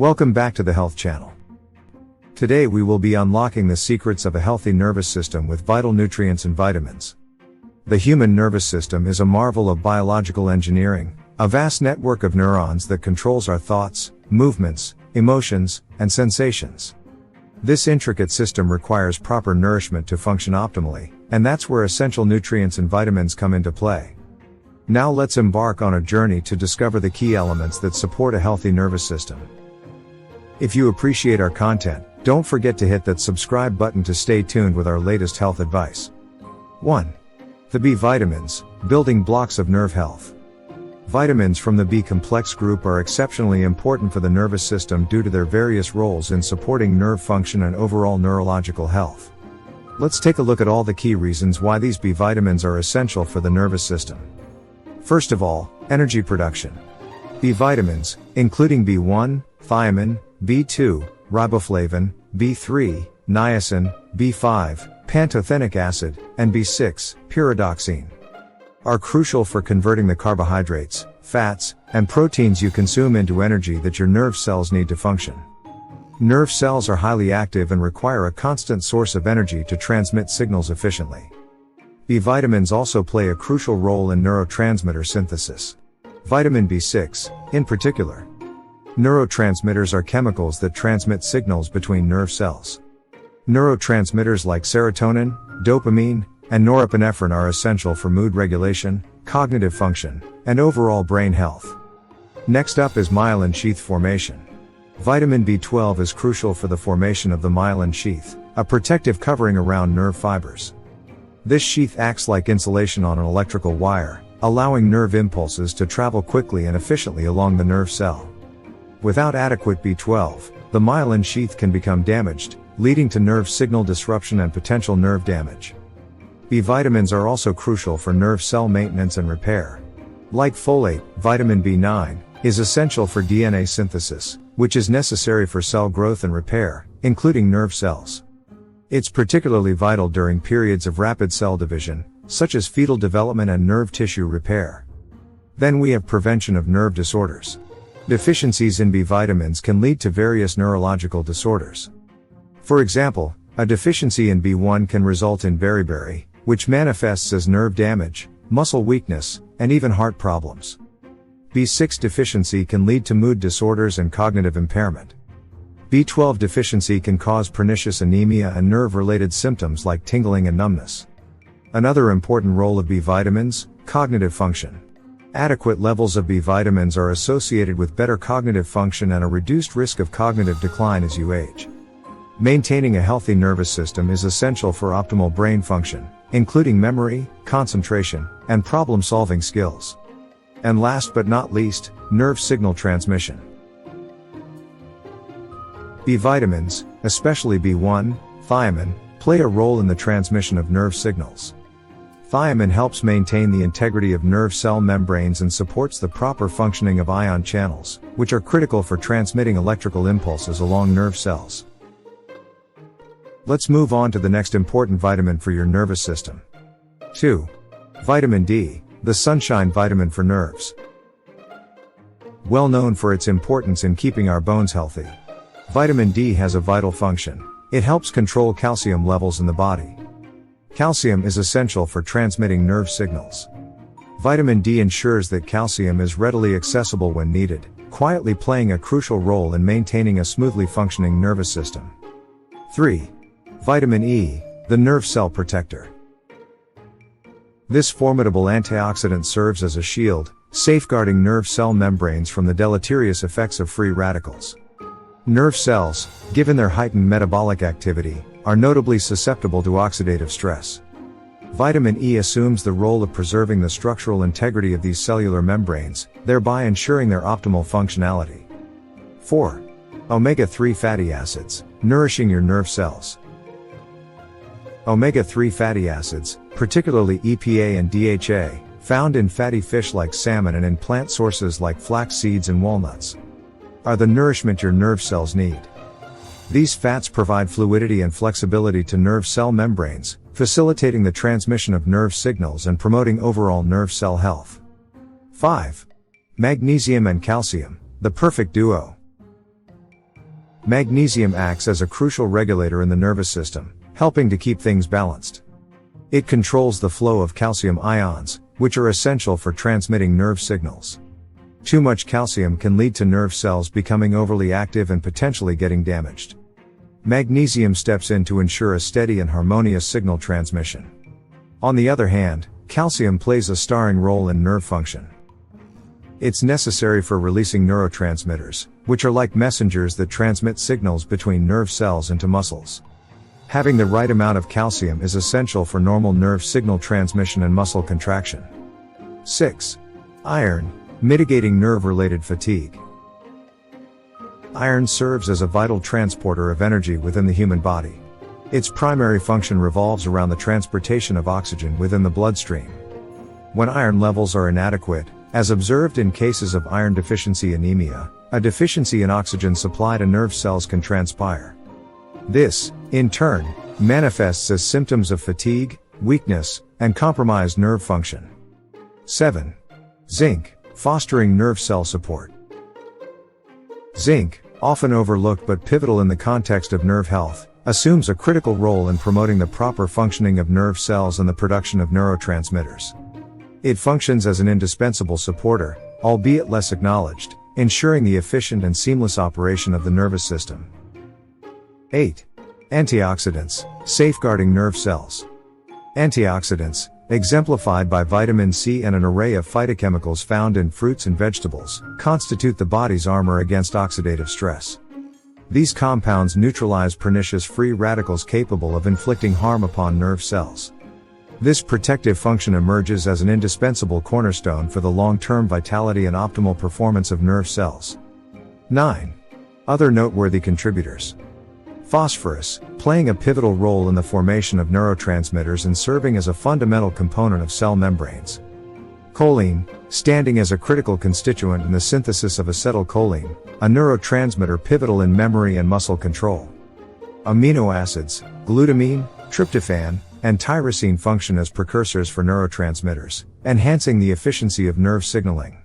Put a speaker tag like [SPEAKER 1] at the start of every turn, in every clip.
[SPEAKER 1] Welcome back to the Health Channel. Today we will be unlocking the secrets of a healthy nervous system with vital nutrients and vitamins. The human nervous system is a marvel of biological engineering, a vast network of neurons that controls our thoughts, movements, emotions, and sensations. This intricate system requires proper nourishment to function optimally, and that's where essential nutrients and vitamins come into play. Now let's embark on a journey to discover the key elements that support a healthy nervous system. If you appreciate our content, don't forget to hit that subscribe button to stay tuned with our latest health advice. 1. The B vitamins, building blocks of nerve health. Vitamins from the B complex group are exceptionally important for the nervous system due to their various roles in supporting nerve function and overall neurological health. Let's take a look at all the key reasons why these B vitamins are essential for the nervous system. First of all, energy production. B vitamins, including B1, thiamine, B2, riboflavin, B3, niacin, B5, pantothenic acid, and B6, pyridoxine, are crucial for converting the carbohydrates, fats, and proteins you consume into energy that your nerve cells need to function. Nerve cells are highly active and require a constant source of energy to transmit signals efficiently. B vitamins also play a crucial role in neurotransmitter synthesis. Vitamin B6, in particular. Neurotransmitters are chemicals that transmit signals between nerve cells. Neurotransmitters like serotonin, dopamine, and norepinephrine are essential for mood regulation, cognitive function, and overall brain health. Next up is myelin sheath formation. Vitamin B12 is crucial for the formation of the myelin sheath, a protective covering around nerve fibers. This sheath acts like insulation on an electrical wire, allowing nerve impulses to travel quickly and efficiently along the nerve cell. Without adequate B12, the myelin sheath can become damaged, leading to nerve signal disruption and potential nerve damage. B vitamins are also crucial for nerve cell maintenance and repair. Like folate, vitamin B9 is essential for DNA synthesis, which is necessary for cell growth and repair, including nerve cells. It's particularly vital during periods of rapid cell division, such as fetal development and nerve tissue repair. Then we have prevention of nerve disorders. Deficiencies in B vitamins can lead to various neurological disorders. For example, a deficiency in B1 can result in beriberi, which manifests as nerve damage, muscle weakness, and even heart problems. B6 deficiency can lead to mood disorders and cognitive impairment. B12 deficiency can cause pernicious anemia and nerve-related symptoms like tingling and numbness. Another important role of B vitamins, cognitive function. Adequate levels of B vitamins are associated with better cognitive function and a reduced risk of cognitive decline as you age. Maintaining a healthy nervous system is essential for optimal brain function, including memory, concentration, and problem-solving skills. And last but not least, nerve signal transmission. B vitamins, especially B1, thiamine, play a role in the transmission of nerve signals. Thiamine helps maintain the integrity of nerve cell membranes and supports the proper functioning of ion channels, which are critical for transmitting electrical impulses along nerve cells. Let's move on to the next important vitamin for your nervous system. 2. Vitamin D, the sunshine vitamin for nerves. Well known for its importance in keeping our bones healthy, vitamin D has a vital function. It helps control calcium levels in the body. Calcium is essential for transmitting nerve signals. Vitamin D ensures that calcium is readily accessible when needed, quietly playing a crucial role in maintaining a smoothly functioning nervous system. 3. Vitamin E, the nerve cell protector. This formidable antioxidant serves as a shield, safeguarding nerve cell membranes from the deleterious effects of free radicals. Nerve cells, given their heightened metabolic activity, are notably susceptible to oxidative stress. Vitamin E assumes the role of preserving the structural integrity of these cellular membranes, thereby ensuring their optimal functionality. 4. Omega-3 fatty acids, nourishing your nerve cells. Omega-3 fatty acids, particularly EPA and DHA, found in fatty fish like salmon and in plant sources like flax seeds and walnuts, are the nourishment your nerve cells need. These fats provide fluidity and flexibility to nerve cell membranes, facilitating the transmission of nerve signals and promoting overall nerve cell health. 5. Magnesium and calcium, the perfect duo. Magnesium acts as a crucial regulator in the nervous system, helping to keep things balanced. It controls the flow of calcium ions, which are essential for transmitting nerve signals. Too much calcium can lead to nerve cells becoming overly active and potentially getting damaged. Magnesium steps in to ensure a steady and harmonious signal transmission. On the other hand, calcium plays a starring role in nerve function. It's necessary for releasing neurotransmitters, which are like messengers that transmit signals between nerve cells and to muscles. Having the right amount of calcium is essential for normal nerve signal transmission and muscle contraction. 6. Iron, mitigating nerve-related fatigue. Iron serves as a vital transporter of energy within the human body. Its primary function revolves around the transportation of oxygen within the bloodstream. When iron levels are inadequate, as observed in cases of iron deficiency anemia, a deficiency in oxygen supply to nerve cells can transpire. This, in turn, manifests as symptoms of fatigue, weakness, and compromised nerve function. 7. Zinc, fostering nerve cell support. Zinc, often overlooked but pivotal in the context of nerve health, assumes a critical role in promoting the proper functioning of nerve cells and the production of neurotransmitters. It functions as an indispensable supporter, albeit less acknowledged, ensuring the efficient and seamless operation of the nervous system. 8. Antioxidants, safeguarding nerve cells. Antioxidants, exemplified by vitamin C and an array of phytochemicals found in fruits and vegetables, constitute the body's armor against oxidative stress. These compounds neutralize pernicious free radicals capable of inflicting harm upon nerve cells. This protective function emerges as an indispensable cornerstone for the long-term vitality and optimal performance of nerve cells. 9. Other noteworthy contributors. Phosphorus, playing a pivotal role in the formation of neurotransmitters and serving as a fundamental component of cell membranes. Choline, standing as a critical constituent in the synthesis of acetylcholine, a neurotransmitter pivotal in memory and muscle control. Amino acids, glutamine, tryptophan, and tyrosine function as precursors for neurotransmitters, enhancing the efficiency of nerve signaling.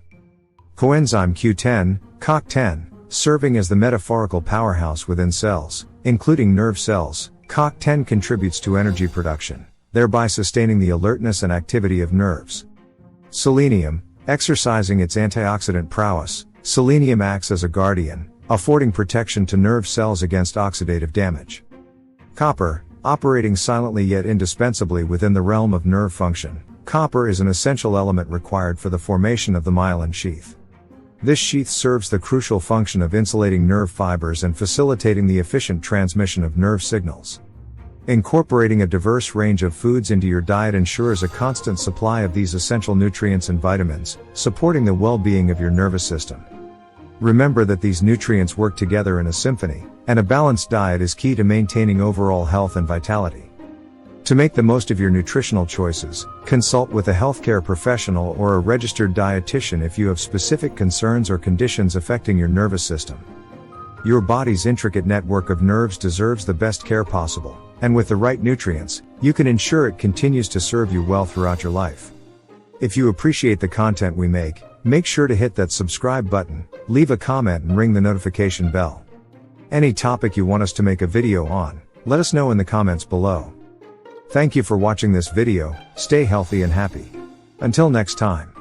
[SPEAKER 1] Coenzyme Q10, CoQ10, serving as the metaphorical powerhouse within cells, including nerve cells. CoQ10 contributes to energy production, thereby sustaining the alertness and activity of nerves. Selenium, exercising its antioxidant prowess, selenium acts as a guardian, affording protection to nerve cells against oxidative damage. Copper, operating silently yet indispensably within the realm of nerve function, copper is an essential element required for the formation of the myelin sheath. This sheath serves the crucial function of insulating nerve fibers and facilitating the efficient transmission of nerve signals. Incorporating a diverse range of foods into your diet ensures a constant supply of these essential nutrients and vitamins, supporting the well-being of your nervous system. Remember that these nutrients work together in a symphony, and a balanced diet is key to maintaining overall health and vitality. To make the most of your nutritional choices, consult with a healthcare professional or a registered dietitian if you have specific concerns or conditions affecting your nervous system. Your body's intricate network of nerves deserves the best care possible, and with the right nutrients, you can ensure it continues to serve you well throughout your life. If you appreciate the content we make sure to hit that subscribe button, leave a comment and ring the notification bell. Any topic you want us to make a video on, let us know in the comments below. Thank you for watching this video, stay healthy and happy. Until next time.